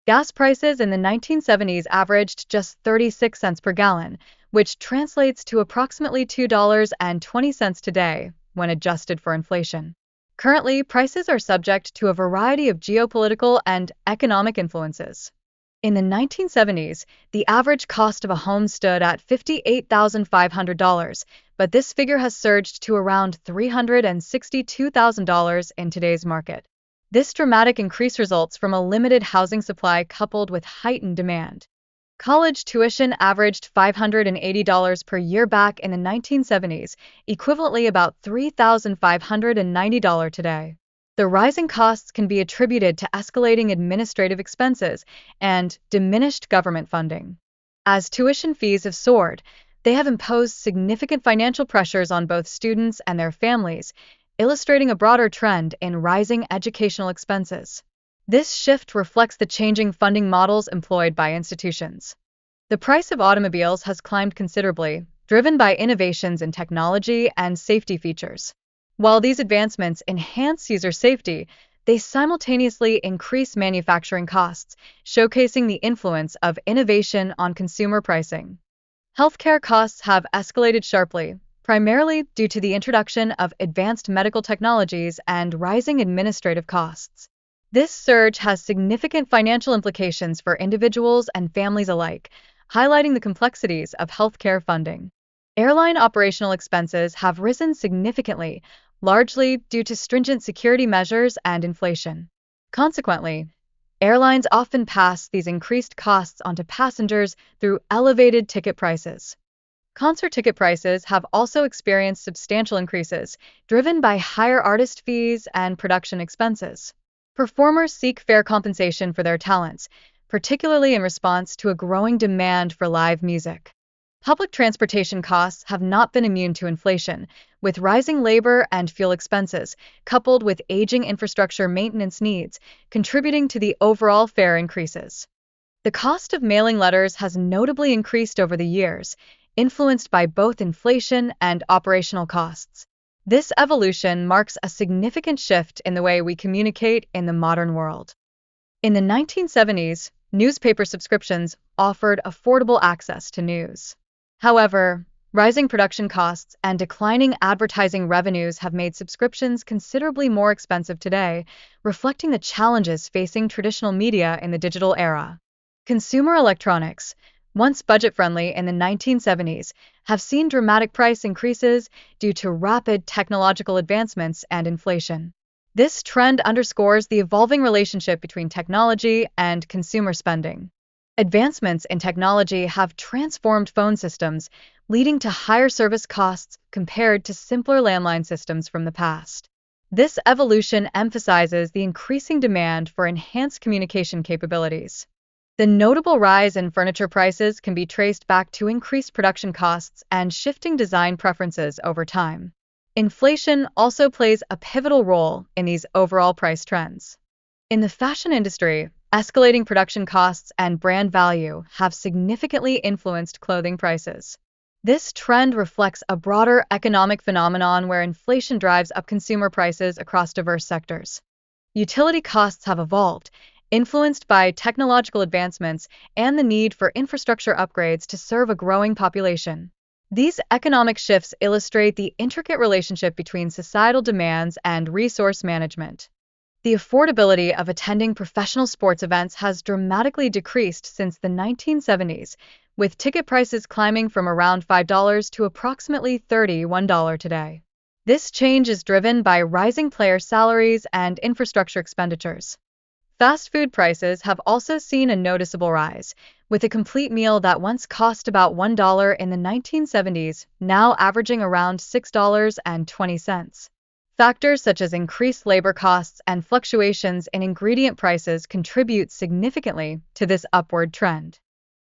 Gas prices in the 1970s averaged just 36 cents per gallon, which translates to approximately $2.20 today when adjusted for inflation. Currently, prices are subject to a variety of geopolitical and economic influences. In the 1970s, the average cost of a home stood at $58,500, but this figure has surged to around $362,000 in today's market. This dramatic increase results from a limited housing supply coupled with heightened demand. College tuition averaged $580 per year back in the 1970s, equivalently about $3,590 today. The rising costs can be attributed to escalating administrative expenses and diminished government funding. As tuition fees have soared, they have imposed significant financial pressures on both students and their families, illustrating a broader trend in rising educational expenses. This shift reflects the changing funding models employed by institutions. The price of automobiles has climbed considerably, driven by innovations in technology and safety features. While these advancements enhance user safety, they simultaneously increase manufacturing costs, showcasing the influence of innovation on consumer pricing. Healthcare costs have escalated sharply, primarily due to the introduction of advanced medical technologies and rising administrative costs. This surge has significant financial implications for individuals and families alike, highlighting the complexities of healthcare funding. Airline operational expenses have risen significantly, largely due to stringent security measures and inflation. Consequently, airlines often pass these increased costs onto passengers through elevated ticket prices. Concert ticket prices have also experienced substantial increases, driven by higher artist fees and production expenses. Performers seek fair compensation for their talents, particularly in response to a growing demand for live music. Public transportation costs have not been immune to inflation, with rising labor and fuel expenses, coupled with aging infrastructure maintenance needs, contributing to the overall fare increases. The cost of mailing letters has notably increased over the years, influenced by both inflation and operational costs. This evolution marks a significant shift in the way we communicate in the modern world. In the 1970s, newspaper subscriptions offered affordable access to news. However, rising production costs and declining advertising revenues have made subscriptions considerably more expensive today, reflecting the challenges facing traditional media in the digital era. Consumer electronics, once budget-friendly in the 1970s, have seen dramatic price increases due to rapid technological advancements and inflation. This trend underscores the evolving relationship between technology and consumer spending. Advancements in technology have transformed phone systems, leading to higher service costs compared to simpler landline systems from the past. This evolution emphasizes the increasing demand for enhanced communication capabilities. The notable rise in furniture prices can be traced back to increased production costs and shifting design preferences over time. Inflation also plays a pivotal role in these overall price trends. In the fashion industry, escalating production costs and brand value have significantly influenced clothing prices. This trend reflects a broader economic phenomenon where inflation drives up consumer prices across diverse sectors. Utility costs have evolved, influenced by technological advancements and the need for infrastructure upgrades to serve a growing population. These economic shifts illustrate the intricate relationship between societal demands and resource management. The affordability of attending professional sports events has dramatically decreased since the 1970s, with ticket prices climbing from around $5 to approximately $31 today. This change is driven by rising player salaries and infrastructure expenditures. Fast food prices have also seen a noticeable rise, with a complete meal that once cost about $1 in the 1970s now averaging around $6.20. Factors such as increased labor costs and fluctuations in ingredient prices contribute significantly to this upward trend.